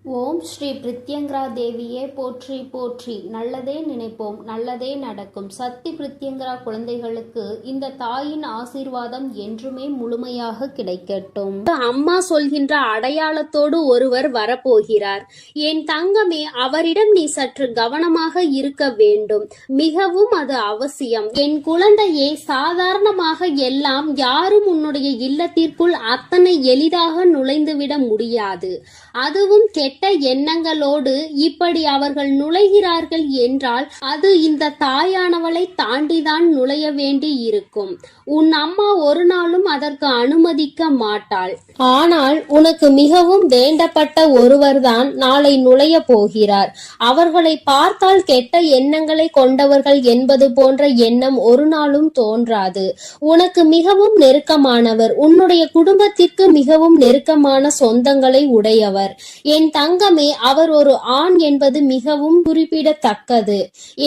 ஓம் ஸ்ரீ பிரித்யங்கரா தேவியே போற்றி போற்றி. நல்லதே நினைப்போம், நல்லதே நடக்கும். சக்தி பிரித்யங்கரா குழந்தைகளுக்கு இந்த தாயின் ஆசீர்வாதம் என்றுமே முழுமையாக கிடைக்கட்டும். அம்மா சொல்கின்ற அடையாளத்தோடு ஒருவர் வரப்போகிறார். என் தங்கமே, அவரிடம் நீ சற்று கவனமாக இருக்க வேண்டும். மிகவும் அது அவசியம். என் குழந்தையே, சாதாரணமாக எல்லாம் யாரும் உன்னுடைய இல்லத்திற்குள் அத்தனை எளிதாக நுழைந்துவிட முடியாது. அதுவும் கெட்ட எண்ணங்களோடு இப்படி அவர்கள் நுழைகிறார்கள் என்றால் அது இந்த தாயானவளை தாண்டிதான் நுழைய வேண்டி இருக்கும். உன் அம்மா ஒரு நாளும் அதற்கு அனுமதிக்க மாட்டாள். ஆனால் உனக்கு மிகவும் வேண்டப்பட்ட ஒருவர்தான் நாளை நுழைய போகிறார். அவர்களை பார்த்தால் கெட்ட எண்ணங்களை கொண்டவர்கள் என்பது போன்ற எண்ணம் ஒரு நாளும் தோன்றாது. உனக்கு மிகவும் நெருக்கமானவர், உன்னுடைய குடும்பத்திற்கு மிகவும் நெருக்கமான சொந்தங்களை உடையவர். என் தங்கமே, அவர் ஒரு ஆண் என்பது மிகவும் குறிப்பிடத்தக்கது.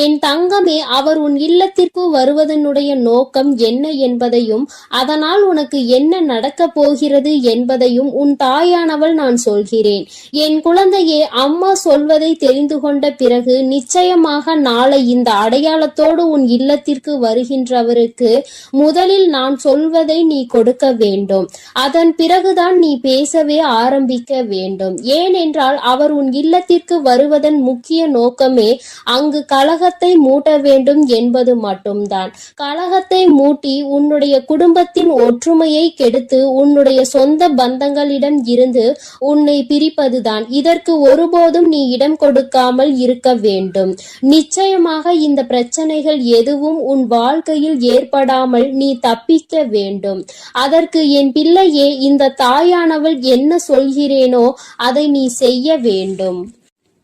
என் தங்கமே, அவர் உன் இல்லத்திற்கு வருவதனுடைய நோக்கம் என்ன என்பதையும் அதனால் உனக்கு என்ன நடக்க போகிறது என்பதையும் உன் தாயானவள் நான் சொல்கிறேன். என் குழந்தையே, அம்மா சொல்வதை தெரிந்து கொண்ட பிறகு நிச்சயமாக நாளை இந்த அடையாளத்தோடு உன் இல்லத்திற்கு வருகின்றவருக்கு முதலில் நான் சொல்வதை நீ கொடுக்க வேண்டும். அதன் பிறகுதான் நீ பேசவே ஆரம்பிக்க வேண்டும். ஏனென்றால் அவர் உன் இல்லத்திற்கு வருவதன் முக்கிய நோக்கமே அங்கு கலகத்தை மூட்ட வேண்டும் என்பது மட்டும்தான். கலகத்தை மூட்டி உன்னுடைய குடும்பத்தின் ஒற்றுமையை கெடுத்து உன்னுடைய சொந்த பந்தங்களிடம் இருந்து உன்னை பிரிப்பதுதான். இதற்கு ஒருபோதும் நீ இடம் கொடுக்காமல் இருக்க வேண்டும். நிச்சயமாக இந்த பிரச்சனைகள் எதுவும் உன் வாழ்க்கையில் ஏற்படாமல் நீ தப்பிக்க வேண்டும். அதற்கு என் பிள்ளையே, இந்த தாயானவள் என்ன சொல்கிறேனோ அதை நீ செய்ய வேண்டும்.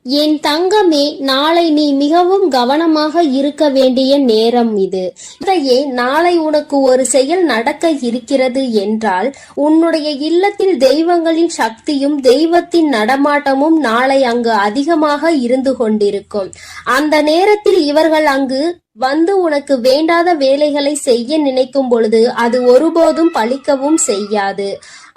என் தங்கமே, நாளை நீ மிகவும் கவனமாக இருக்க வேண்டிய நேரம் இது. இதையே நாளை உனக்கு ஒரு செயல் நடக்க இருக்கிறது என்றால் உன்னுடைய இல்லத்தில் தெய்வங்களின் சக்தியும் தெய்வத்தின் நடமாட்டமும் நாளை அங்கு அதிகமாக இருந்து கொண்டிருக்கும். அந்த நேரத்தில் இவர்கள் அங்கு வந்து உனக்கு வேண்டாத வேலைகளை செய்ய நினைக்கும் பொழுது அது ஒருபோதும் பலிக்கவும் செய்யாது.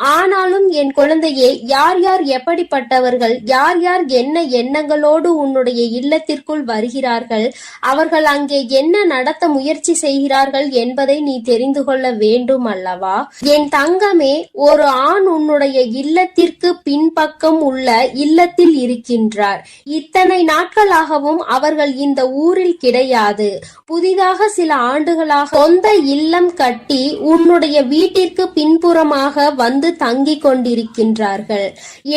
ஆனாலும் என் குழந்தையே, யார் யார் எப்படிப்பட்டவர்கள், யார் யார் என்ன எண்ணங்களோடு உன்னுடைய இல்லத்திற்குள் வருகிறார்கள், அவர்கள் அங்கே என்ன நடத்த முயற்சி செய்கிறார்கள் என்பதை நீ தெரிந்து கொள்ள வேண்டும் அல்லவா? என் தங்கமே, ஒரு ஆண் உன்னுடைய இல்லத்திற்கு பின்பக்கம் உள்ள இல்லத்தில் இருக்கின்றார். இத்தனை நாட்களாகவும் அவர்கள் இந்த ஊரில் கிடையாது. புதிதாக சில ஆண்டுகளாக சொந்த இல்லம் கட்டி உன்னுடைய வீட்டிற்கு பின்புறமாக வந்து தங்கிக் கொண்டிருக்கின்றார்கள்.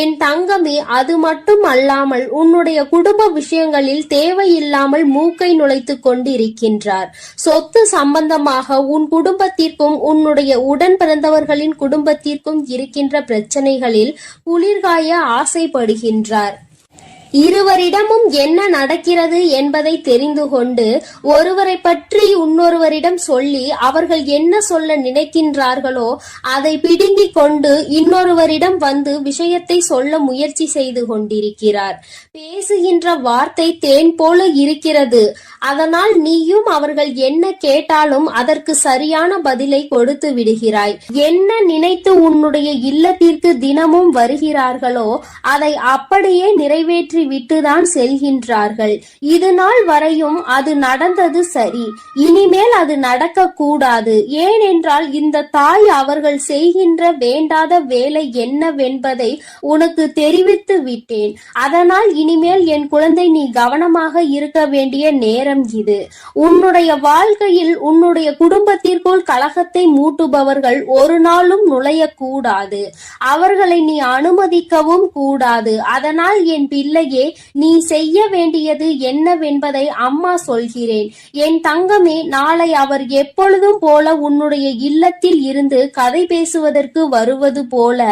என் தங்கமே, அது மட்டும் அல்லாமல் உன்னுடைய குடும்ப விஷயங்களில் தேவையில்லாமல் மூக்கை நுழைத்து கொண்டிருக்கின்றார். சொத்து சம்பந்தமாக உன் குடும்பத்திற்கும் உன்னுடைய உடன் பிறந்தவர்களின் குடும்பத்திற்கும் இருக்கின்ற பிரச்சனைகளில் குளிர்காய ஆசைப்படுகின்றார். இருவரிடமும் என்ன நடக்கிறது என்பதை தெரிந்து கொண்டு ஒருவரை பற்றி இன்னொருவரிடம் சொல்லி அவர்கள் என்ன சொல்ல நினைக்கின்றார்களோ அதை பிடுங்கிக் கொண்டு இன்னொருவரிடம் வந்து விஷயத்தை சொல்ல முயற்சி செய்து கொண்டிருக்கிறார். பேசுகின்ற வார்த்தை தேன் போல இருக்கிறது. அதனால் நீயும் அவர்கள் என்ன கேட்டாலும் அதற்கு சரியான பதிலை கொடுத்து விடுகிறாய். என்ன நினைத்து உன்னுடைய இல்லத்திற்கு தினமும் வருகிறார்களோ அதை அப்படியே நிறைவேற்றி விட்டுதான் செல்கின்றார்கள். இது நாள் வரையும் அது நடந்தது சரி, இனிமேல் அது நடக்க கூடாது. ஏனென்றால் இந்த தாய் அவர்கள் செய்கின்ற வேண்டாத வேலை என்னவென்பதை உனக்கு தெரிவித்து விட்டேன். அதனால் இனிமேல் என் குழந்தை, நீ கவனமாக இருக்க வேண்டிய நேரம் இது. உன்னுடைய வாழ்க்கையில் உன்னுடைய குடும்பத்திற்குள் கலகத்தை மூட்டுபவர்கள் ஒரு நாளும் நுழையக்கூடாது. அவர்களை நீ அனுமதிக்கவும் கூடாது. அதனால் என் பிள்ளை, நீ செய்ய வேண்டியது என்னவென்பதை அம்மா சொல்கிறேன். என் தங்கமே, நாளை அவர் எப்பொழுதும் போல உன்னுடைய இல்லத்தில் இருந்து கதை பேசுவதற்கு வருவது போல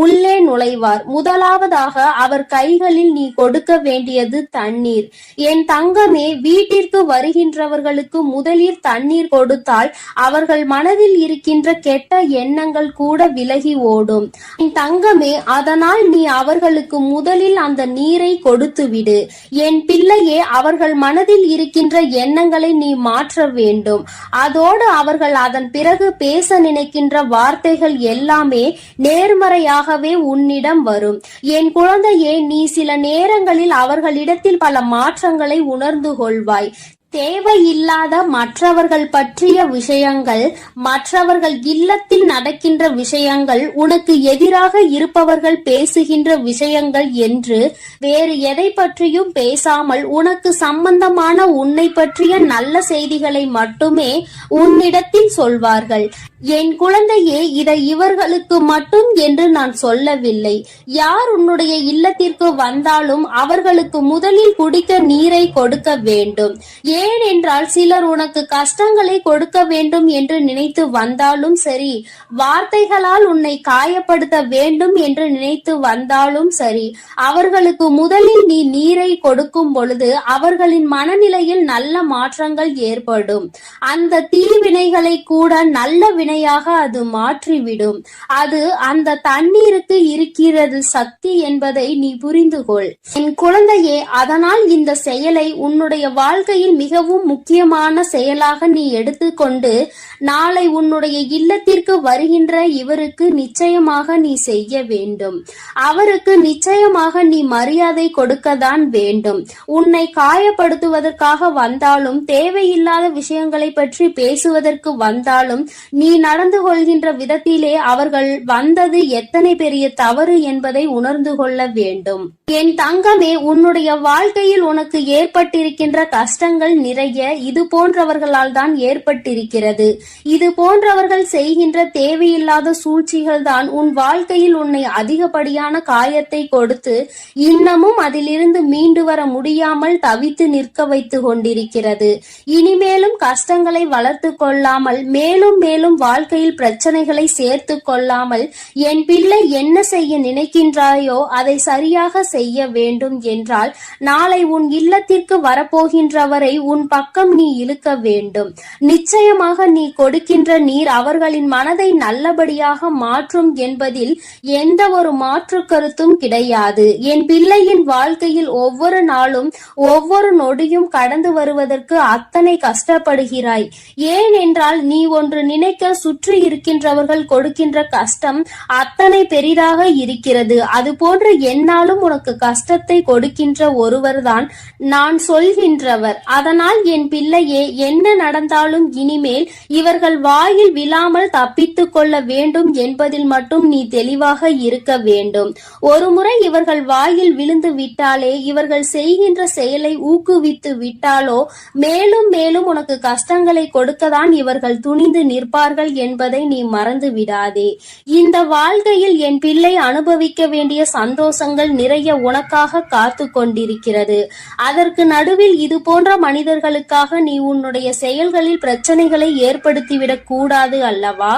உள்ளே நுழைவார். முதலாவதாக அவர் கைகளில் நீ கொடுக்க வேண்டியது தண்ணீர். என் தங்கமே, வீட்டிற்கு வருகின்றவர்களுக்கு முதலில் தண்ணீர் கொடுத்தால் அவர்கள் மனதில் இருக்கின்ற கெட்ட எண்ணங்கள் கூட விலகி ஓடும். என் தங்கமே, அதனால் நீ அவர்களுக்கு முதலில் அந்த நீரை கொடுத்து விடு. என் பிள்ளையே, அவர்கள் மனதில் இருக்கின்ற எண்ணங்களை நீ மாற்ற வேண்டும். அதோடு அவர்கள் அதன் பிறகு பேச நினைக்கின்ற வார்த்தைகள் எல்லாமே நேர்மறையாகவே உன்னிடம் வரும். என் குழந்தையே, நீ சில நேரங்களில் அவர்களிடத்தில் பல மாற்றங்களை உணர்ந்து கொள்வாய். தேவையில்லாத மற்றவர்கள் பற்றிய விஷயங்கள், மற்றவர்கள் இல்லத்தில் நடக்கின்ற விஷயங்கள், உனக்கு எதிராக இருப்பவர்கள் பேசுகின்ற விஷயங்கள் என்று வேறு எதை பற்றியும் பேசாமல் உனக்கு சம்பந்தமான உன்னை பற்றிய நல்ல செய்திகளை மட்டுமே உன்னிடத்தில் சொல்வார்கள். என் குழந்தையே, இதை இவர்களுக்கு மட்டும் என்று நான் சொல்லவில்லை. யார் உன்னுடைய இல்லத்திற்கு வந்தாலும் அவர்களுக்கு முதலில் குடிக்க நீரை கொடுக்க வேண்டும். ஏனென்றால் சிலர் உனக்கு கஷ்டங்களை கொடுக்க வேண்டும் என்று நினைத்து வந்தாலும் சரி, வார்த்தைகளால் உன்னை காயப்படுத்த வேண்டும் என்று நினைத்து வந்தாலும் சரி, அவர்களுக்கு முதலில் நீ நீரை கொடுக்கும் பொழுது அவர்களின் மனநிலையில் நல்ல மாற்றங்கள் ஏற்படும். அந்த தீவினைகளை கூட நல்ல வினையாக அது மாற்றிவிடும். அது அந்த தண்ணீருக்கு இருக்கிறது சக்தி என்பதை நீ புரிந்து கொள். என் குழந்தையே, அதனால் இந்த செயலை உன்னுடைய வாழ்க்கையில் மிகவும் முக்கியமான செயலாக நீ எடுத்துக்கொண்டு நாளை உன்னுடைய இல்லத்திற்கு வருகின்ற இவருக்கு நிச்சயமாக நீ செய்ய வேண்டும். அவருக்கு நிச்சயமாக நீ மரியாதை கொடுக்கத்தான் வேண்டும். உன்னை காயப்படுத்துவதற்காக வந்தாலும், தேவையில்லாத விஷயங்களை பற்றி பேசுவதற்கு வந்தாலும், நீ நடந்து கொள்கின்ற விதத்திலே அவர்கள் வந்தது எத்தனை பெரிய தவறு என்பதை உணர்ந்து கொள்ள வேண்டும். என் தங்கமே, உன்னுடைய வாழ்க்கையில் உனக்கு ஏற்பட்டிருக்கின்ற கஷ்டங்கள் நிறைய இது போன்றவர்களால் தான் ஏற்பட்டிருக்கிறது. இது போன்றவர்கள் செய்கின்ற தேவையில்லாத சூழ்ச்சிகள் தான் உன் வாழ்க்கையில் உன்னை அதிகப்படியான காயத்தை கொடுத்து இன்னமும் அதிலிருந்து மீண்டு வர முடியாமல் தவித்து நிற்க வைத்து கொண்டிருக்கிறது. இனிமேலும் கஷ்டங்களை வளர்த்து கொள்ளாமல், மேலும் மேலும் வாழ்க்கையில் பிரச்சனைகளை சேர்த்து கொள்ளாமல், என் பிள்ளை என்ன செய்ய நினைக்கின்றாயோ அதை சரியாக செய்ய வேண்டும் என்றால் நாளை உன் இல்லத்திற்கு வரப்போகின்றவரை உன் பக்கம் நீ இழுக்க வேண்டும். நிச்சயமாக நீ கொடுக்கின்ற நீர் அவர்களின் மனதை நல்லபடியாக மாற்றும் என்பதில் எந்த ஒரு மாற்று கருத்தும் கிடையாது. என் பிள்ளையின் வாழ்க்கையில் ஒவ்வொரு நாளும் ஒவ்வொரு நொடியும் கடந்து வருவதற்கு அத்தனை கஷ்டப்படுகிறாய். ஏனென்றால் நீ ஒன்று நினைக்க சுற்றி இருக்கின்றவர்கள் கொடுக்கின்ற கஷ்டம் அத்தனை பெரிதாக இருக்கிறது. அதுபோன்று என்னாலும் உனக்கு கஷ்டத்தை கொடுக்கின்ற ஒருவர்தான் நான் சொல்கின்றவர். அதனால் என் பிள்ளையே, என்ன நடந்தாலும் இனிமேல் இவர்கள் வாயில் விழாமல் தப்பித்துக் கொள்ள வேண்டும் என்பதில் மட்டும் நீ தெளிவாக இருக்க வேண்டும். ஒருமுறை இவர்கள் வாயில் விழுந்து விட்டாலே, இவர்கள் செய்கின்ற செயலை ஊக்குவித்து விட்டாலோ மேலும் மேலும் உனக்கு கஷ்டங்களை கொடுக்கத்தான் இவர்கள் துணிந்து நிற்பார்கள் என்பதை நீ மறந்து விடாதே. இந்த வாழ்க்கையில் என் பிள்ளை அனுபவிக்க வேண்டிய சந்தோஷங்கள் நிறைய உனக்காக காத்து கொண்டிருக்கிறது. அதற்கு நடுவில் இது போன்ற மனிதர்களுக்காக நீ உன்னுடைய செயல்களில் பிரச்சனைகளை ஏற்படுத்திவிடக் கூடாது அல்லவா?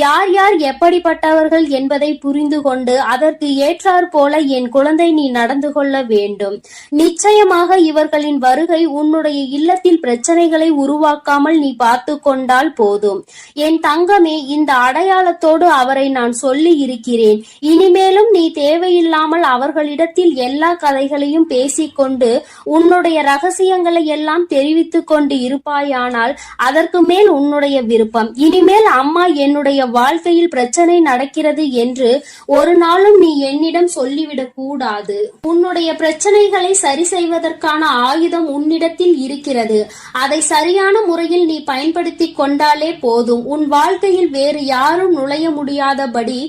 யார் யார் எப்படிப்பட்டவர்கள் என்பதை புரிந்து கொண்டு அதற்கு ஏற்றாற் போல என் குழந்தை நீ நடந்து கொள்ள வேண்டும். நிச்சயமாக இவர்களின் வருகை உன்னுடைய இல்லத்தில் பிரச்சனைகளை உருவாக்காமல் நீ பார்த்து கொண்டால் போதும். என் தங்கமே, இந்த அடையாளத்தோடு அவரை நான் சொல்லி இருக்கிறேன். இனிமேலும் நீ தேவையில்லாமல் அவர்களிடத்தில் எல்லா கதைகளையும் பேசிக்கொண்டு உன்னுடைய ரகசியங்களை எல்லாம் தெரிவித்துக் கொண்டு இருப்பாயானால் அதற்கு மேல் உன்னுடைய விருப்பம். இனிமேல் அம்மா என்னுடைய வாழ்க்கையில் பிரச்சனை நடக்கிறது என்று ஒரு நாளும் நீ என்னிடம் சொல்லிவிடக் கூடாது. உன்னுடைய பிரச்சனைகளை சரி செய்வதற்கான ஆயுதம் உன்னிடத்தில் இருக்கிறது. அதை சரியான முறையில் நீ பயன்படுத்தி கொண்டாலே போதும். உன் வாழ்க்கையில் வேறு யாரும் நுழைய முடியாதபடி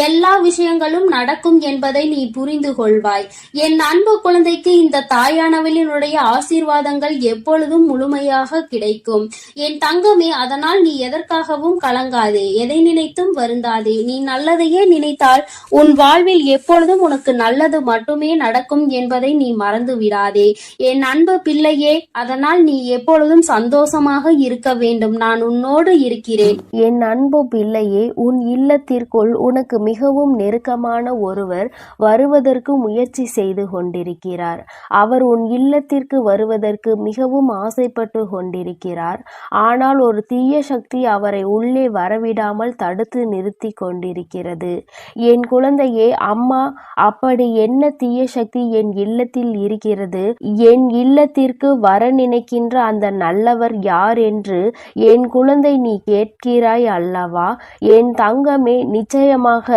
எல்லா விஷயங்களும் நடக்கும் என்பதை நீ புரிந்து கொள்வாய். என் அன்பு குழந்தைக்கு இந்த தாயானவளினுடைய ஆசீர்வாதங்கள் எப்பொழுதும் முழுமையாக கிடைக்கும். என் தங்கமே, அதனால் நீ எதற்காகவும் கலங்காதே, எதை நினைத்தும் வருந்தாதே. நீ நல்லதையே நினைத்தால் உன் வாழ்வில் எப்பொழுதும் உனக்கு நல்லது மட்டுமே நடக்கும் என்பதை நீ மறந்து விடாதே. என் அன்பு பிள்ளையே, அதனால் நீ எப்பொழுதும் சந்தோஷமாக இருக்க வேண்டும். நான் உன்னோடு இருக்கிறேன். என் அன்பு பிள்ளையே, உன் இல்லத்திற்குள் உனக்கு மிகவும் நெருக்கமான ஒருவர் வருவதற்கு முயற்சி செய்து கொண்டிருக்கிறார். அவர் உன் இல்லத்திற்கு வருவதற்கு மிகவும் ஆசைப்பட்டு கொண்டிருக்கிறார். ஆனால் ஒரு தீய சக்தி அவரை உள்ளே வரவிடாமல் தடுத்து நிறுத்தி கொண்டிருக்கிறது. என் குழந்தையே, அம்மா, அப்படி என்ன தீய சக்தி என் இல்லத்தில் இருக்கிறது? என் இல்லத்திற்கு வர நினைக்கின்ற அந்த நல்லவர் யார் என்று என் குழந்தை நீ கேட்கிறாய் அல்லவா? என் தங்கமே, நிச்சயமாக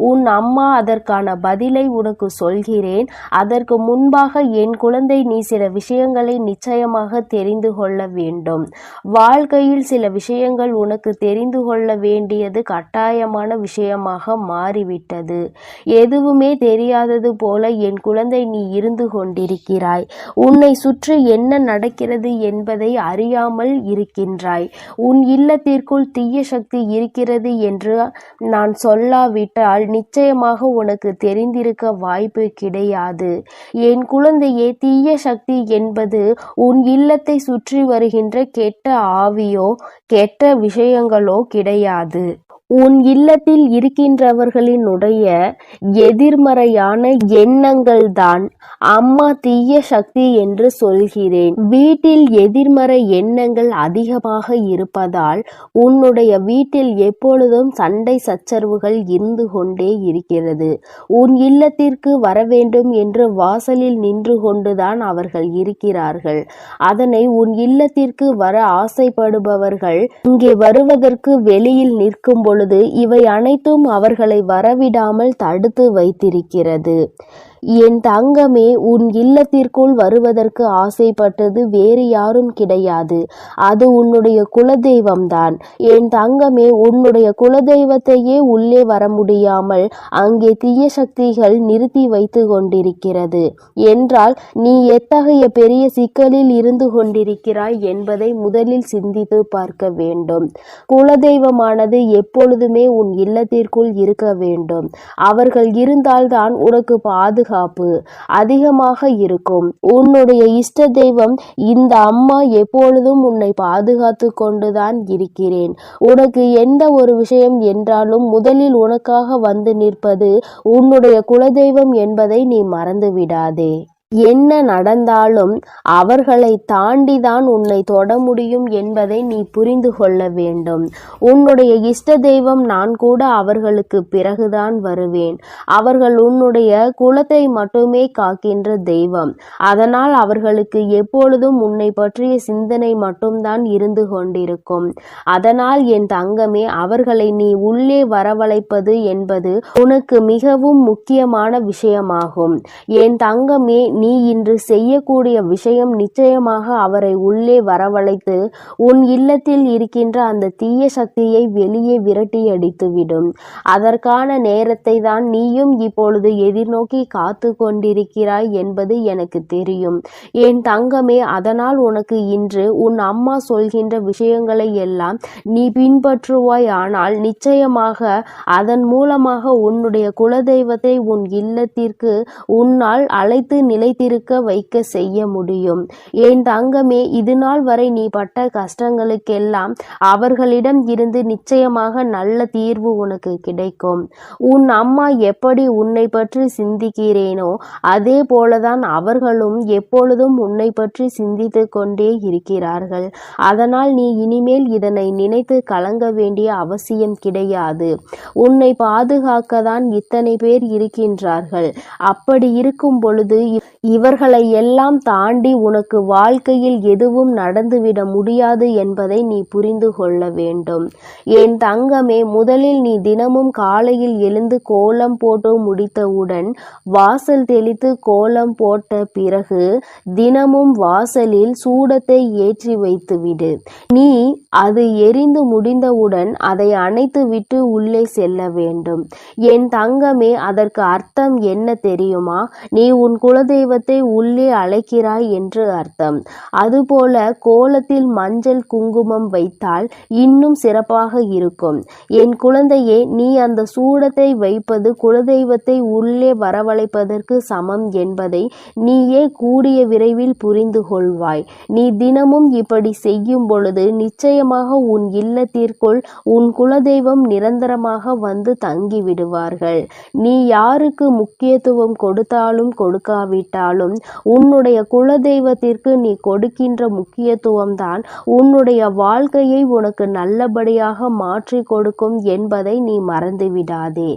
உன் அம்மா அதற்கான பதிலை உனக்கு சொல்கிறேன். அதற்கு முன்பாக என் குழந்தை, நீ சில விஷயங்களை நிச்சயமாக தெரிந்து கொள்ள வேண்டும். வாழ்க்கையில் சில விஷயங்கள் உனக்கு தெரிந்து கொள்ள வேண்டியது கட்டாயமான விஷயமாக மாறிவிட்டது. எதுவுமே தெரியாதது போல என் குழந்தை நீ இருந்து கொண்டிருக்கிறாய். உன்னை சுற்றி என்ன நடக்கிறது என்பதை அறியாமல் இருக்கின்றாய். உன் இல்லத்திற்குள் தீய சக்தி இருக்கிறது என்று நான் சொல்லாவிட்டால் நிச்சயமாக உனக்கு தெரிந்திருக்க வாய்ப்பு கிடையாது. என் குழந்தையே, தீய சக்தி என்பது உன் இல்லத்தை சுற்றி வருகின்ற கெட்ட ஆவியோ கெட்ட விஷயங்களோ கிடையாது. உன் இல்லத்தில் இருக்கின்றவர்களினுடைய எதிர்மறையான எண்ணங்கள் தான் அம்மா தீய சக்தி என்று சொல்கிறேன். வீட்டில் எதிர்மறை எண்ணங்கள் அதிகமாக இருப்பதால் உன்னுடைய வீட்டில் எப்பொழுதும் சண்டை சச்சரவுகள் இருந்து கொண்டே இருக்கிறது. உன் இல்லத்திற்கு வர வேண்டும் என்று வாசலில் நின்று கொண்டுதான் அவர்கள் இருக்கிறார்கள். அதனை உன் இல்லத்திற்கு வர ஆசைப்படுபவர்கள் இங்கே வருவதற்கு வெளியில் நிற்கும் பொழுது இவை அனைத்தும் அவர்களை வரவிடாமல் தடுத்து வைத்திருக்கிறது. என் தங்கமே, உன் இல்லத்திற்குள் வருவதற்கு ஆசைப்பட்டது வேறு யாரும் கிடையாது. அது உன்னுடைய குலதெய்வம்தான். என் தங்கமே, உன்னுடைய குலதெய்வத்தையே உள்ளே வர முடியாமல் அங்கே தீய சக்திகள் நிறுத்தி வைத்து கொண்டிருக்கிறது என்றால் நீ எத்தகைய பெரிய சிக்கலில் இருந்து கொண்டிருக்கிறாய் என்பதை முதலில் சிந்தித்து பார்க்க வேண்டும். குலதெய்வமானது எப்பொழுதுமே உன் இல்லத்திற்குள் இருக்க வேண்டும். அவர்கள் இருந்தால்தான் உனக்கு பாதுகாப்பு அதிகமாக இருக்கும். உன்னுடைய இஷ்ட தெய்வம் இந்த அம்மா எப்பொழுதும் உன்னை பாதுகாத்து கொண்டுதான் இருக்கிறேன். உனக்கு எந்த ஒரு விஷயம் என்றாலும் முதலில் உனக்காக வந்து நிற்பது உன்னுடைய குலதெய்வம் என்பதை நீ மறந்து விடாதே. என்ன நடந்தாலும் அவர்களை தாண்டிதான் உன்னை தொட முடியும் என்பதை நீ புரிந்து கொள்ள வேண்டும். உன்னுடைய இஷ்ட தெய்வம் நான் கூட அவர்களுக்கு பிறகுதான் வருவேன். அவர்கள் உன்னுடைய குலத்தை மட்டுமே காக்கின்ற தெய்வம். அதனால் அவர்களுக்கு எப்பொழுதும் உன்னை பற்றிய சிந்தனை மட்டும்தான் இருந்து கொண்டிருக்கும். அதனால் என் தங்கமே, அவர்களை நீ உள்ளே வரவழைப்பது என்பது உனக்கு மிகவும் முக்கியமான விஷயமாகும். என் தங்கமே, நீ இன்று செய்யக்கூடிய விஷயம் நிச்சயமாக அவரை உள்ளே வரவழைத்து உன் இல்லத்தில் இருக்கின்ற அந்த தீய சக்தியை வெளியே விரட்டி அடித்துவிடும். அதற்கான நேரத்தை தான் நீயும் இப்பொழுது எதிர்நோக்கி காத்து கொண்டிருக்கிறாய் என்பது எனக்கு தெரியும். என் தங்கமே, அதனால் உனக்கு இன்று உன் அம்மா சொல்கின்ற விஷயங்களை எல்லாம் நீ பின்பற்றுவாய். ஆனால் நிச்சயமாக அதன் மூலமாக உன்னுடைய குலதெய்வத்தை உன் இல்லத்திற்கு உன்னால் அழைத்து நிலைத்திருக்க வைக்க செய்ய முடியும். என் தங்கமே, இது நாள் வரை நீ பட்ட கஷ்டங்களுக்கெல்லாம் அவர்களிடம் இருந்து நிச்சயமாக நல்ல தீர்வு உனக்கு கிடைக்கும். உன் அம்மா எப்படி உன்னை பற்றி சிந்திக்கிறேனோ அதே போலதான் அவர்களும் எப்பொழுதும் உன்னை பற்றி சிந்தித்து கொண்டே இருக்கிறார்கள். அதனால் நீ இனிமேல் இதனை நினைத்து கலங்க வேண்டிய அவசியம் கிடையாது. உன்னை பாதுகாக்கத்தான் இத்தனை பேர் இருக்கின்றார்கள். அப்படி இருக்கும் பொழுது இவர்களை எல்லாம் தாண்டி உனக்கு வாழ்க்கையில் எதுவும் நடந்துவிட முடியாது என்பதை நீ புரிந்து கொள்ள வேண்டும். என் தங்கமே, முதலில் நீ தினமும் காலையில் எழுந்து கோலம் போட்டு முடித்தவுடன் வாசல் தெளித்து கோலம் போட்ட பிறகு தினமும் வாசலில் சூடத்தை ஏற்றி வைத்துவிடு. நீ அது எரிந்து முடிந்தவுடன் அதை அணைத்து விட்டு உள்ளே செல்ல வேண்டும். என் தங்கமே, அதற்கு அர்த்தம் என்ன தெரியுமா? நீ உன் குலதெய்வ குலதெய்வத்தை உள்ளே அழைக்கிறாய் என்று அர்த்தம். அதுபோல கோலத்தில் மஞ்சள் குங்குமம் வைத்தால் இன்னும் சிறப்பாக இருக்கும். என் குழந்தையே, நீ அந்த சூடத்தை வைப்பது குலதெய்வத்தை உள்ளே வரவழைப்பதற்கு சமம் என்பதை நீயே கூடிய விரைவில் புரிந்து கொள்வாய். நீ தினமும் இப்படி செய்யும் பொழுது நிச்சயமாக உன் இல்லத்திற்குள் உன் குலதெய்வம் நிரந்தரமாக வந்து தங்கி விடுவார்கள். நீ யாருக்கு முக்கியத்துவம் கொடுத்தாலும் கொடுக்காவிட்டாலும் உன்னுடைய குலதெய்வத்திற்கு நீ கொடுக்கின்ற முக்கியத்துவம் தான் உன்னுடைய வாழ்க்கையை உனக்கு நல்லபடியாக மாற்றி கொடுக்கும் என்பதை நீ மறந்துவிடாதே.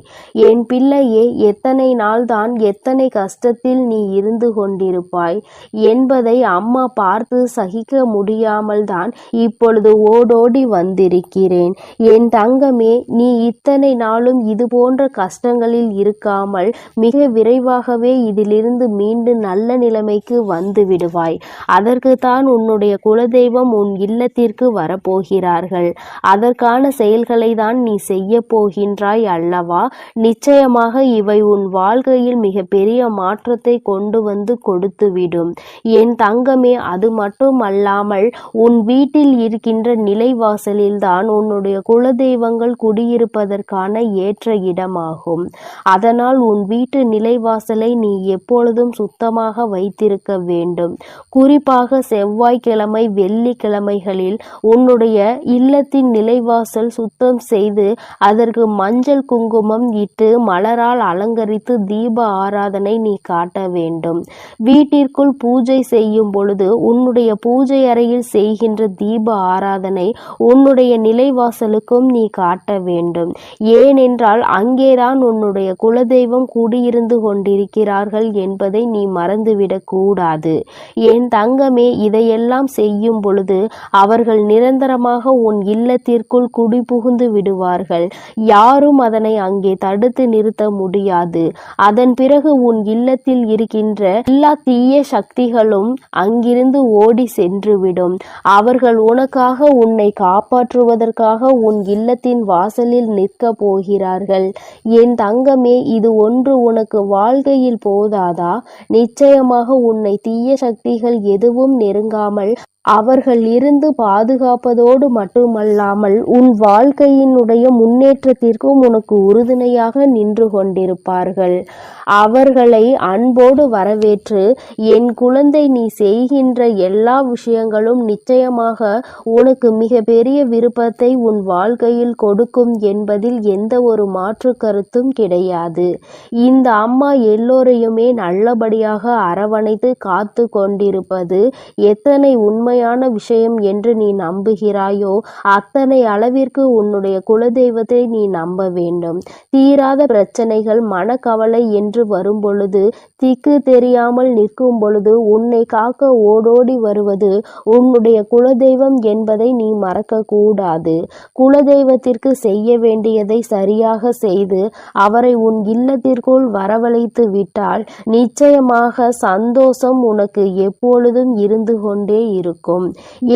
என் பிள்ளையே, எத்தனை நாள்தான் எத்தனை கஷ்டத்தில் நீ இருந்து கொண்டிருப்பாய் என்பதை அம்மா பார்த்து சகிக்க முடியாமல் தான் இப்பொழுது ஓடோடி வந்திருக்கிறேன். என் தங்கமே, நீ இத்தனை நாளும் இது போன்ற கஷ்டங்களில் இருக்காமல் மிக விரைவாகவே இதிலிருந்து மீண்டு நல்ல நிலைமைக்கு வந்து விடுவாய். அதற்குத்தான் உன்னுடைய குலதெய்வம் உன் இல்லத்திற்கு வரப்போகிறார்கள். அதற்கான செயல்களை தான் நீ செய்ய போகின்றாய் அல்லவா? நிச்சயமாக இவை உன் வாழ்க்கையில் மிக பெரிய மாற்றத்தை கொண்டு வந்து கொடுத்துவிடும். என் தங்கமே, அது மட்டும் அல்லாமல் உன் வீட்டில் இருக்கின்ற நிலைவாசலில் தான் உன்னுடைய குலதெய்வங்கள் குடியிருப்பதற்கான ஏற்ற இடமாகும். அதனால் உன் வீட்டு நிலைவாசலை நீ எப்பொழுதும் சுத்தமாக வைத்திருக்க வேண்டும். குறிப்பாக செவ்வாய்க்கிழமை, வெள்ளிக்கிழமைகளில் உன்னுடைய இல்லத்தின் நிலைவாசல் சுத்தம் செய்து அதற்கு மஞ்சள் குங்குமம் இட்டு மலரால் அலங்கரித்து தீப ஆராதனை நீ காட்ட வேண்டும். வீட்டிற்குள் பூஜை செய்யும் பொழுது உன்னுடைய பூஜை அறையில் செய்கின்ற தீப ஆராதனை உன்னுடைய நிலைவாசலுக்கும் நீ காட்ட வேண்டும். ஏனென்றால் அங்கேதான் உன்னுடைய குலதெய்வம் குடியிருந்து கொண்டிருக்கிறார்கள் என்பதை நீ மறந்துவிடக் கூடாது. என் தங்கமே, இதையெல்லாம் செய்யும் பொழுது அவர்கள் நிரந்தரமாக உன் இல்லத்திற்குள் குடிபுகுந்து விடுவார்கள். யாரும் அதனை அங்கே தடுத்து நிறுத்த முடியாது. அதன் பிறகு உன் இல்லத்தில் இருக்கின்ற எல்லா தீய சக்திகளும் அங்கிருந்து ஓடி சென்றுவிடும். அவர்கள் உனக்காக உன்னை காப்பாற்றுவதற்காக உன் இல்லத்தின் வாசலில் நிற்க போகிறார்கள். என் தங்கமே, இது ஒன்று உனக்கு வாழ்க்கையில் போதாதா? நிச்சயமாக உன்னை தீய சக்திகள் எதுவும் நெருங்காமல் அவர்கள் இருந்து பாதுகாப்பதோடு மட்டுமல்லாமல் உன் வாழ்க்கையினுடைய முன்னேற்றத்திற்கும் உனக்கு உறுதுணையாக நின்று கொண்டிருப்பார்கள். அவர்களை அன்போடு வரவேற்று, என் குழந்தை, நீ செய்கின்ற எல்லா விஷயங்களும் நிச்சயமாக உனக்கு மிக பெரிய விருப்பத்தை உன் வாழ்க்கையில் கொடுக்கும் என்பதில் எந்த ஒரு மாற்று கருத்தும் கிடையாது. இந்த அம்மா எல்லோரையுமே நல்லபடியாக அரவணைத்து காத்து கொண்டிருப்பது எத்தனை உண்மையான விஷயம் என்று நீ நம்புகிறாயோ அத்தனை அளவிற்கு உன்னுடைய குலதெய்வத்தை நீ நம்ப வேண்டும். தீராத பிரச்சனைகள், மனக்கவலை என்று வரும் பொழுது, திக்கு தெரியாமல் நிற்கும் பொழுது உன்னை காக்க ஓடோடி வருவது உன்னுடைய குலதெய்வம் என்பதை நீ மறக்க கூடாது. குலதெய்வத்திற்கு செய்ய வேண்டியதை சரியாக செய்து அவரை உன் இல்லத்திற்குள் வரவழைத்து விட்டால் நிச்சயமாக சந்தோஷம் உனக்கு எப்பொழுதும் இருந்து கொண்டே இருக்கும்.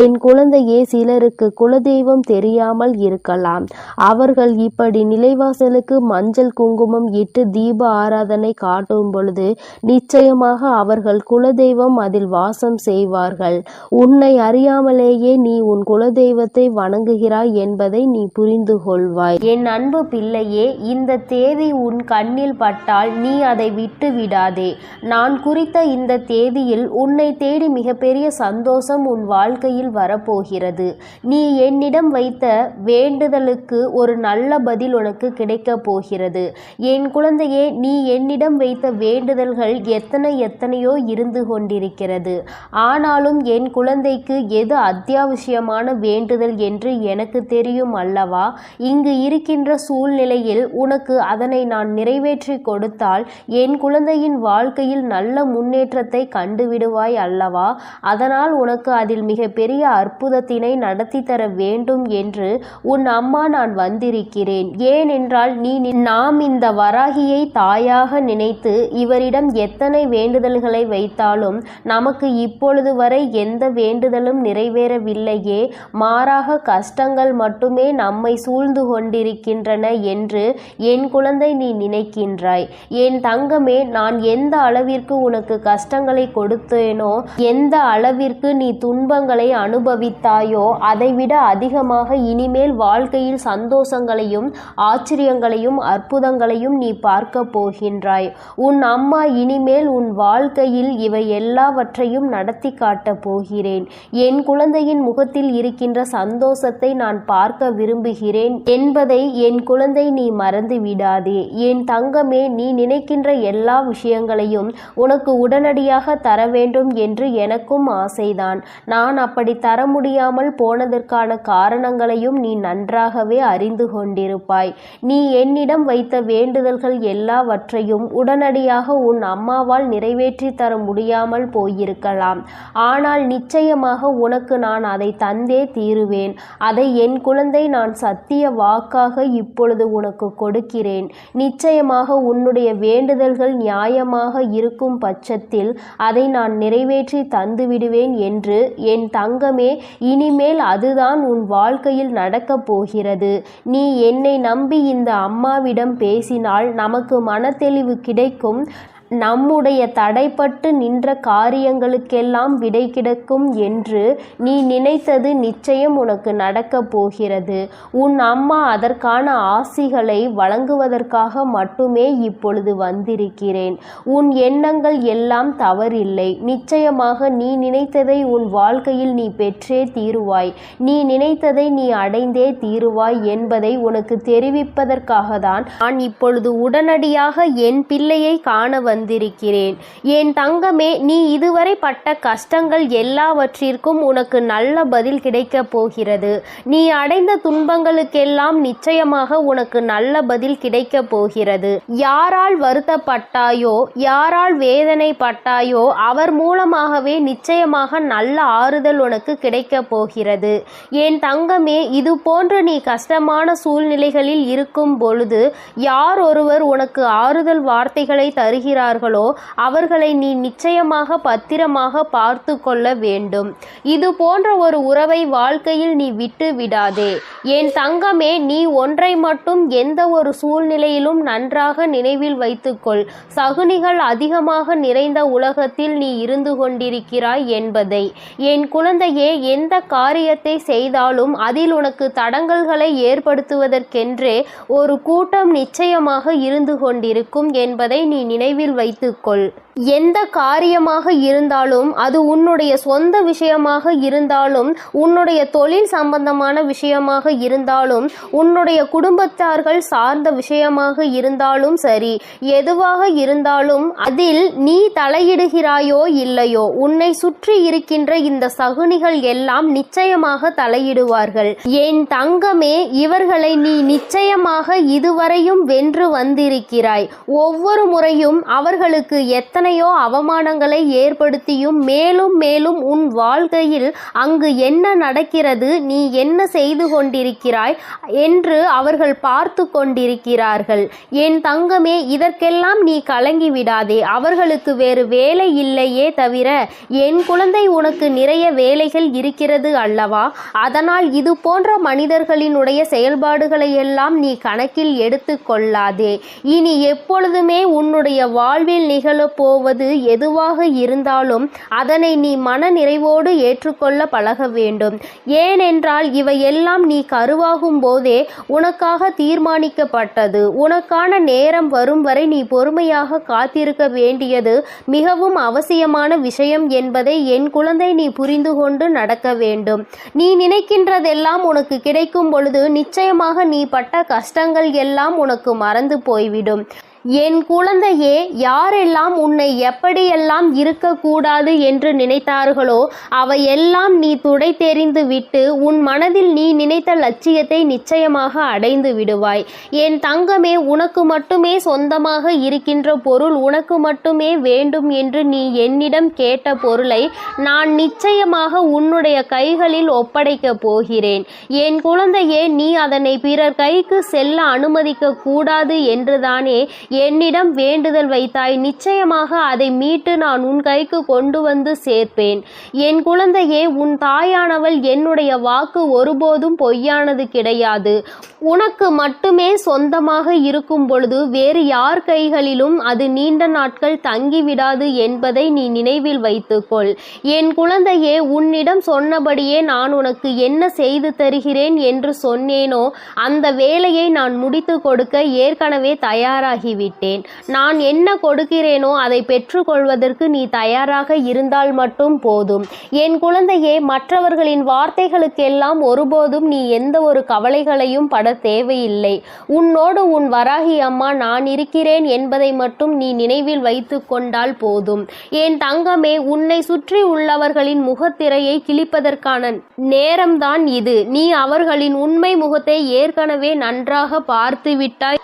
என் குழந்தையே, சிலருக்கு குலதெய்வம் தெரியாமல் இருக்கலாம். அவர்கள் இப்படி நிலைவாசலுக்கு மஞ்சள் குங்குமம் இட்டு தீப ஆராதனை காட்டும் பொழுது நிச்சயமாக அவர்கள் குலதெய்வம் அதில் வாசம் செய்வார்கள். உன்னை அறியாமலேயே நீ உன் குலதெய்வத்தை வணங்குகிறாய் என்பதை நீ புரிந்து கொள்வாய். என் அன்பு பிள்ளையே, இந்த தேதி உன் கண்ணில் பட்டால் நீ அதை விட்டு விடாதே. நான் குறித்த இந்த தேதியில் உன்னை தேடி மிகப்பெரிய சந்தோஷம் உன் வாழ்க்கையில் வரப்போகிறது. நீ என்னிடம் வைத்த வேண்டுதலுக்கு ஒரு நல்ல பதில் உனக்கு கிடைக்கப் போகிறது. என் குழந்தையே, நீ என்னிடம் வைத்த வேண்டுதல்கள் எத்தனையோ இருந்து கொண்டிருக்கிறது. ஆனாலும் என் குழந்தைக்கு எது அத்தியாவசியமான வேண்டுதல் என்று எனக்கு தெரியும் அல்லவா? இங்கு இருக்கின்ற சூழ்நிலையில் உனக்கு அதனை நான் நிறைவேற்றி கொடுத்தால் என் குழந்தையின் வாழ்க்கையில் நல்ல முன்னேற்றத்தை கண்டுவிடுவாய் அல்லவா? அதனால் உனக்கு அதில் மிகப்பெரிய அற்புதத்தினை நடத்தி தர வேண்டும் என்று உன் அம்மா நான் வந்திருக்கிறேன். ஏனென்றால் நாம் இந்த வராகியை தாயாக நினைத்து இவரிடம் எத்தனை வேண்டுதல்களை வைத்தாலும் நமக்கு இப்பொழுது வரை எந்த வேண்டுதலும் நிறைவேறவில்லையே, மாறாக கஷ்டங்கள் மட்டுமே நம்மை சூழ்ந்து கொண்டிருக்கின்றன என்று என் குழந்தை நீ நினைக்கின்றாய். என் தங்கமே, நான் எந்த அளவிற்கு உனக்கு கஷ்டங்களை கொடுத்தேனோ, எந்த அளவிற்கு நீ துன்பங்களை அனுபவித்தாயோ, அதைவிட அதிகமாக இனிமேல் வாழ்க்கையில் சந்தோஷங்களையும் ஆச்சரியங்களையும் அற்புதங்களையும் நீ பார்க்க போகின்றாய். உன் அம்மா இனிமேல் உன் வாழ்க்கையில் இவை எல்லாவற்றையும் நடத்தி காட்டப் போகிறேன். என் குழந்தையின் முகத்தில் இருக்கின்ற சந்தோஷத்தை நான் பார்க்க விரும்புகிறேன் என்பதை என் குழந்தை நீ மறந்து விடாதே. என் தங்கமே, நீ நினைக்கின்ற எல்லா விஷயங்களையும் உனக்கு உடனடியாக தர வேண்டும் என்று எனக்கும் ஆசைதான். நான் அப்படி தர முடியாமல் போனதற்கான காரணங்களையும் நீ நன்றாகவே அறிந்து கொண்டிருப்பாய். நீ என்னிடம் வைத்த வேண்டுதல்கள் எல்லாவற்றையும் உடனடியாக உன் அம்மாவால் நிறைவேற்றி தர முடியாமல் போயிருக்கலாம். ஆனால் நிச்சயமாக உனக்கு நான் அதை தந்தே தீருவேன். அதை என் குழந்தை நான் சத்திய வாக்காக இப்பொழுது உனக்கு கொடுக்கிறேன். நிச்சயமாக உன்னுடைய வேண்டுதல்கள் நியாயமாக இருக்கும் பட்சத்தில் அதை நான் நிறைவேற்றி தந்துவிடுவேன் என்று என் தங்கமே, இனிமேல் அதுதான் உன் வாழ்க்கையில் நடக்கப் போகிறது. நீ என்னை நம்பி இந்த அம்மாவிடம் பேசினால் நமக்கு மனத்தெளிவு கிடைக்கும். நம்முடைய தடைப்பட்டு நின்ற காரியங்களுக்கெல்லாம் விடை கிடைக்கும் என்று நீ நினைத்தது நிச்சயம் உனக்கு நடக்கப் போகிறது. உன் அம்மா அதற்கான ஆசிகளை வழங்குவதற்காக மட்டுமே இப்பொழுது வந்திருக்கிறேன். உன் எண்ணங்கள் எல்லாம் தவறில்லை. நிச்சயமாக நீ நினைத்ததை உன் வாழ்க்கையில் நீ பெற்றே தீருவாய். நீ நினைத்ததை நீ அடைந்தே தீருவாய் என்பதை உனக்கு தெரிவிப்பதற்காக தான் நான் இப்பொழுது உடனடியாக என் பிள்ளையை காண வந்திருக்கிறேன். என் தங்கமே, நீ இதுவரை பட்ட கஷ்டங்கள் எல்லாவற்றிற்கும் உனக்கு நல்ல பதில் கிடைக்கப் போகிறது. நீ அடைந்த துன்பங்களுக்கெல்லாம் நிச்சயமாக உனக்கு நல்ல பதில் கிடைக்கப் போகிறது. யாரால் வருத்தப்பட்டாயோ, யாரால் வேதனைப்பட்டாயோ, அவர் மூலமாகவே நிச்சயமாக நல்ல ஆறுதல் உனக்கு கிடைக்கப் போகிறது. என் தங்கமே, இது போன்று நீ கஷ்டமான சூழ்நிலைகளில் இருக்கும் பொழுது யார் ஒருவர் உனக்கு ஆறுதல் வார்த்தைகளை தருகிறார் அவர்களை நீ நிச்சயமாக பத்திரமாக பார்த்து கொள்ள வேண்டும். இது போன்ற ஒரு உறவை வாழ்க்கையில் நீ விட்டு விடாதே. என் தங்கமே, நீ ஒன்றை மட்டும் எந்த ஒரு சூழ்நிலையிலும் நன்றாக நினைவில் வைத்துக்கொள். சகுனிகள் அதிகமாக நிறைந்த உலகத்தில் நீ இருந்து கொண்டிருக்கிறாய் என்பதை. என் குழந்தையே, எந்த காரியத்தை செய்தாலும் அதில் உனக்கு தடங்கல்களை ஏற்படுத்துவதற்கென்றே ஒரு கூட்டம் நிச்சயமாக இருந்து கொண்டிருக்கும் என்பதை நீ நினைவில் வைத்துக்கொள். எந்த காரியமாக இருந்தாலும், அது உன்னுடைய சொந்த விஷயமாக இருந்தாலும், உன்னுடைய தொழில் சம்பந்தமான விஷயமாக இருந்தாலும், உன்னுடைய குடும்பத்தார்கள் சார்ந்த விஷயமாக இருந்தாலும் சரி, எதுவாக இருந்தாலும் அதில் நீ தலையிடுகிறாயோ இல்லையோ, உன்னை சுற்றி இருக்கின்ற இந்த சகுனிகள் எல்லாம் நிச்சயமாக தலையிடுவார்கள். என் தங்கமே, இவர்களை நீ நிச்சயமாக இதுவரையும் வென்று வந்திருக்கிறாய். ஒவ்வொரு முறையும் அவர்களுக்கு எத்தனையோ அவமானங்களை ஏற்படுத்தியும் மேலும் மேலும் உன் வாழ்க்கையில் அங்கு என்ன நடக்கிறது, நீ என்ன செய்து கொண்டிருக்கிறாய் என்று அவர்கள் பார்த்து கொண்டிருக்கிறார்கள். என் தங்கமே, இதற்கெல்லாம் நீ கலங்கி விடாதே. அவர்களுக்கு வேறு வேலை இல்லையே தவிர என் குழந்தை உனக்கு நிறைய வேலைகள் இருக்கிறது அல்லவா? அதனால் இது போன்ற மனிதர்களினுடைய செயல்பாடுகளை எல்லாம் நீ கணக்கில் எடுத்து கொள்ளாதே. இனி எப்பொழுதுமே உன்னுடைய வாழ்வில் நிகழப்போவது எதுவாக இருந்தாலும் அதனை நீ மன நிறைவோடு ஏற்றுக்கொள்ள பழக வேண்டும். ஏனென்றால் இவையெல்லாம் நீ கருவாகும் போதே உனக்காக தீர்மானிக்கப்பட்டது. உனக்கான நேரம் வரும் வரை நீ பொறுமையாக காத்திருக்க வேண்டியது மிகவும் அவசியமான விஷயம் என்பதை என் குழந்தை நீ புரிந்து கொண்டு நடக்க வேண்டும். நீ நினைக்கின்றதெல்லாம் உனக்கு கிடைக்கும் பொழுது நிச்சயமாக நீ பட்ட கஷ்டங்கள் எல்லாம் உனக்கு மறந்து போய்விடும். என் குழந்தையே, யாரெல்லாம் உன்னை எப்படியெல்லாம் இருக்கக்கூடாது என்று நினைத்தார்களோ அவையெல்லாம் நீ துடைத்தெறிந்து விட்டு உன் மனதில் நீ நினைத்த லட்சியத்தை நிச்சயமாக அடைந்து விடுவாய். என் தங்கமே, உனக்கு மட்டுமே சொந்தமாக இருக்கின்ற பொருள், உனக்கு மட்டுமே வேண்டும் என்று நீ என்னிடம் கேட்ட பொருளை நான் நிச்சயமாக உன்னுடைய கைகளில் ஒப்படைக்கப் போகிறேன். என் குழந்தையே, நீ அதனை பிறர் கைக்கு செல்ல அனுமதிக்க கூடாது என்றுதானே என்னிடம் வேண்டுதல் வைத்தாய். நிச்சயமாக அதை மீட்டு நான் உன் கைக்கு கொண்டு வந்து சேர்ப்பேன். என் குழந்தையே, உன் தாயானவள் என்னுடைய வாக்கு ஒருபோதும் பொய்யானது கிடையாது. உனக்கு மட்டுமே சொந்தமாக இருக்கும் பொழுது வேறு யார் கைகளிலும் அது நீண்ட நாட்கள் தங்கிவிடாது என்பதை நீ நினைவில் வைத்துக்கொள். என் குழந்தையே, உன்னிடம் சொன்னபடியே நான் உனக்கு என்ன செய்து தருகிறேன் என்று சொன்னேனோ அந்த வேலையை நான் முடித்து கொடுக்க ஏற்கனவே தயாராகிவிட்டேன். நான் என்ன கொடுக்கிறேனோ அதை பெற்றுக்கொள்வதற்கு நீ தயாராக இருந்தால் மட்டும் போதும். என் குழந்தையே, மற்றவர்களின் வார்த்தைகளுக்கெல்லாம் ஒருபோதும் நீ எந்த ஒரு கவலைகளையும் பட தேவையில்லை. உன்னோடு உன் வராகி அம்மா நான் இருக்கிறேன் என்பதை மட்டும் நீ நினைவில் வைத்து கொண்டால் போதும். என் தங்கமே, உன்னை சுற்றி உள்ளவர்களின் முகத்திரையை கிழிப்பதற்கான நேரம்தான் இது. நீ அவர்களின் உண்மை முகத்தை ஏற்கனவே நன்றாக பார்த்து விட்டாய்.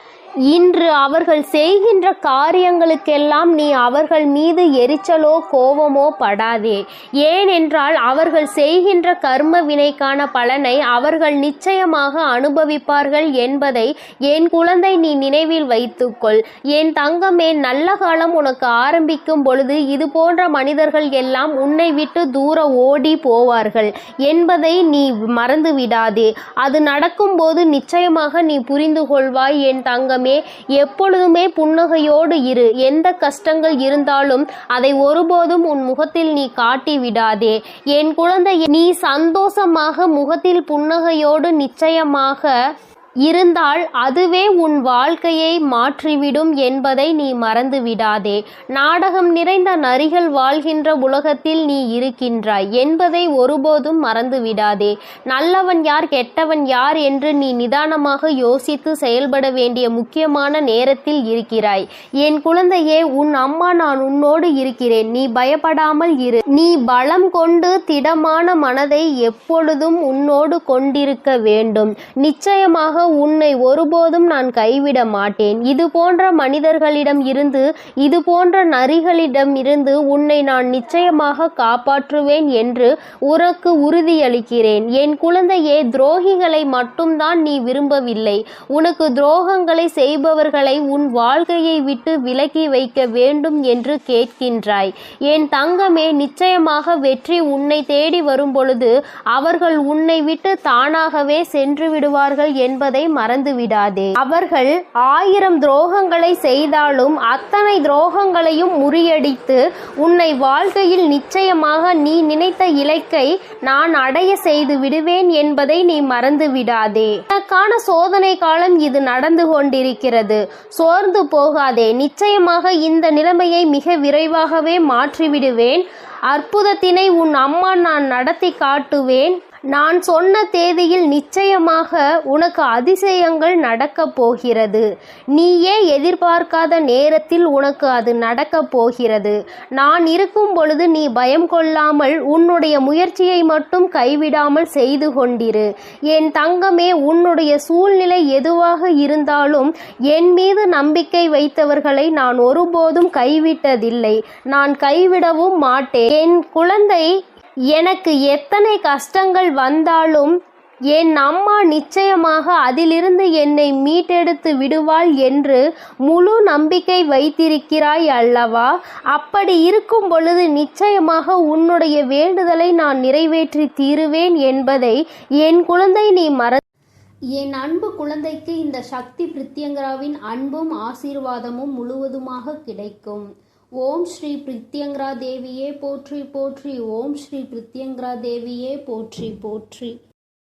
இன்று அவர்கள் செய்கின்ற காரியங்களுக்கெல்லாம் நீ அவர்கள் மீது எரிச்சலோ கோபமோ படாதே. ஏனென்றால் அவர்கள் செய்கின்ற கர்ம வினைக்கான பலனை அவர்கள் நிச்சயமாக அனுபவிப்பார்கள் என்பதை என் குழந்தை நீ நினைவில் வைத்துக்கொள். என் தங்கமே, நல்ல காலம் உனக்கு ஆரம்பிக்கும் பொழுது இது போன்ற மனிதர்கள் எல்லாம் உன்னை விட்டு தூர ஓடி போவார்கள் என்பதை நீ மறந்து விடாதே. அது நடக்கும்போது நிச்சயமாக நீ புரிந்து கொள்வாய். என் தங்கமே, எப்பொழுதுமே புன்னகையோடு இரு. எந்த கஷ்டங்கள் இருந்தாலும் அதை ஒருபோதும் உன் முகத்தில் நீ காட்டி விடாதே. என் குழந்தை, நீ சந்தோஷமாக முகத்தில் புன்னகையோடு நிச்சயமாக இருந்தால் அதுவே உன் வாழ்க்கையை மாற்றிவிடும் என்பதை நீ மறந்து விடாதே. நாடகம் நிறைந்த நரிகள் வாழ்கின்ற உலகத்தில் நீ இருக்கின்றாய் என்பதை ஒருபோதும் மறந்து விடாதே. நல்லவன் யார், கெட்டவன் யார் என்று நீ நிதானமாக யோசித்து செயல்பட வேண்டிய முக்கியமான நேரத்தில் இருக்கிறாய். என் குழந்தையே, உன் அம்மா நான் உன்னோடு இருக்கிறேன். நீ பயப்படாமல் இரு. நீ பலம் கொண்டு திடமான மனதை எப்பொழுதும் உன்னோடு கொண்டிருக்க வேண்டும். நிச்சயமாக உன்னை ஒருபோதும் நான் கைவிட மாட்டேன். இது போன்ற மனிதர்களிடம் இருந்து, இது போன்ற நரிகளிடம் இருந்து உன்னை நான் நிச்சயமாக காப்பாற்றுவேன் என்று உனக்கு உறுதியளிக்கிறேன். என் குழந்தையே, துரோகிகளை மட்டும்தான் நீ விரும்பவில்லை. உனக்கு துரோகங்களை செய்பவர்களை உன் வாழ்க்கையை விட்டு விலக்கி வைக்க வேண்டும் என்று கேட்கின்றாய். என் தங்கமே, நிச்சயமாக வெற்றி உன்னை தேடி வரும் பொழுது அவர்கள் உன்னை விட்டு தானாகவே சென்று விடுவார்கள் என்பதை மறந்து விடாதே. அவர்கள் 1000 துரோகங்களை செய்தாலும் அத்தனை துரோகங்களையும் முறியடித்து உன்னை வாழ்க்கையில் நிச்சயமாக நீ நினைத்த இலக்கை நான் அடைய செய்து விடுவேன் என்பதை நீ மறந்து விடாதே. உனக்கான சோதனை காலம் இது நடந்து கொண்டிருக்கிறது. சோர்ந்து போகாதே. நிச்சயமாக இந்த நிலைமையை மிக விரைவாகவே மாற்றிவிடுவேன். அற்புதத்தினை உன் அம்மா நான் நடத்தி காட்டுவேன். நான் சொன்ன தேதியில் நிச்சயமாக உனக்கு அதிசயங்கள் நடக்கப் போகிறது. நீயே எதிர்பார்க்காத நேரத்தில் உனக்கு அது நடக்கப் போகிறது. நான் இருக்கும் பொழுது நீ பயம் கொள்ளாமல் உன்னுடைய முயற்சியை மட்டும் கைவிடாமல் செய்து கொண்டிரு. என் தங்கமே, உன்னுடைய சூழ்நிலை எதுவாக இருந்தாலும் என் மீது நம்பிக்கை வைத்தவர்களை நான் ஒருபோதும் கைவிட்டதில்லை. நான் கைவிடவும் மாட்டேன். என் குழந்தை, எனக்கு எத்தனை கஷ்டங்கள் வந்தாலும் என் அம்மா நிச்சயமாக அதிலிருந்து என்னை மீட்டெடுத்து விடுவாள் என்று முழு நம்பிக்கை வைத்திருக்கிறாய் அல்லவா? அப்படி இருக்கும் பொழுது நிச்சயமாக உன்னுடைய வேண்டுதலை நான் நிறைவேற்றி தீருவேன் என்பதை என் குழந்தை நீ என் அன்பு குழந்தைக்கு இந்த சக்தி பிரித்யங்கராவின் அன்பும் ஆசீர்வாதமும் முழுவதுமாக கிடைக்கும். ஓம் ஸ்ரீ பிரித்யங்கரா தேவியே போற்றி போற்றி. ஓம் ஸ்ரீ பிரித்யங்கரா தேவியே போற்றி போற்றி.